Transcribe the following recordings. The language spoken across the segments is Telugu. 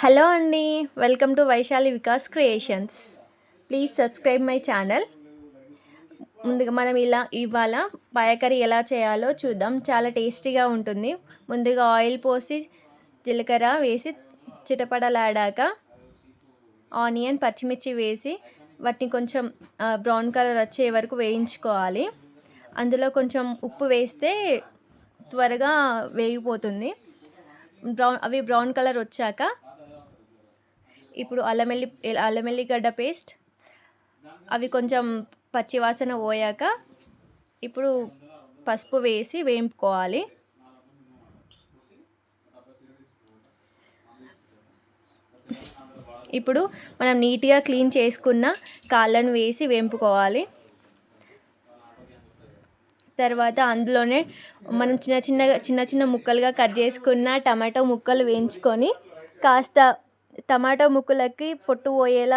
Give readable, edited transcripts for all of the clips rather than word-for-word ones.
హలో అండి. Welcome to Vaishali Vikas creations. Please subscribe my channel. ముందుగా మనం ఇవాళ పాయ కర్రీ ఎలా చేయాలో చూద్దాం. చాలా టేస్టీగా ఉంటుంది. ముందుగా ఆయిల్ పోసి జీలకర్ర వేసి చిటపటలాడాక ఆనియన్ పచ్చిమిర్చి వేసి వాటిని కొంచెం బ్రౌన్ కలర్ వచ్చే వరకు వేయించుకోవాలి. అందులో కొంచెం ఉప్పు వేస్తే త్వరగా వేగిపోతుంది. బ్రౌన్ కలర్ వచ్చాక ఇప్పుడు అల్లం వెల్లిగడ్డ పేస్ట్ అవి కొంచెం పచ్చివాసన పోయాక ఇప్పుడు పసుపు వేసి వేయించుకోవాలి. ఇప్పుడు మనం నీట్గా క్లీన్ చేసుకున్న కాళ్ళను వేసి వేయించుకోవాలి. తర్వాత అందులోనే మనం చిన్న చిన్న ముక్కలుగా కట్ చేసుకున్న టమాటో ముక్కలు వేయించుకొని కాస్త టమాటో ముక్కలకి పొట్టు పోయేలా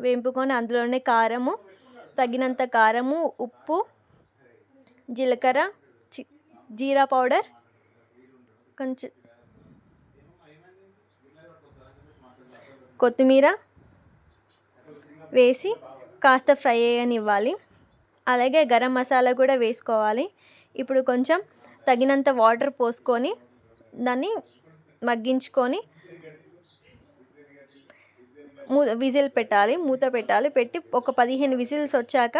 వేయించుకొని అందులోనే కారము, తగినంత కారము, ఉప్పు, జీలకర్ర, జీరా పౌడర్, కొంచెం కొత్తిమీర వేసి కాస్త ఫ్రై అయ్యనివ్వాలి. అలాగే గరం మసాలా కూడా వేసుకోవాలి. ఇప్పుడు కొంచెం తగినంత వాటర్ పోసుకొని దాన్ని మగ్గించుకొని మూత పెట్టాలి. పెట్టి ఒక 15 విజిల్స్ వచ్చాక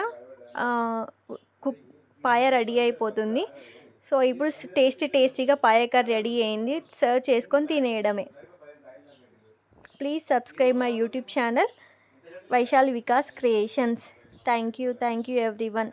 పాయ రెడీ అయిపోతుంది. సో ఇప్పుడు టేస్టీగా పాయ కర్రీ రెడీ అయింది. సర్వ్ చేసుకొని తినేయడమే. Please subscribe my YouTube channel Vaishali Vikas creations. Thank you everyone.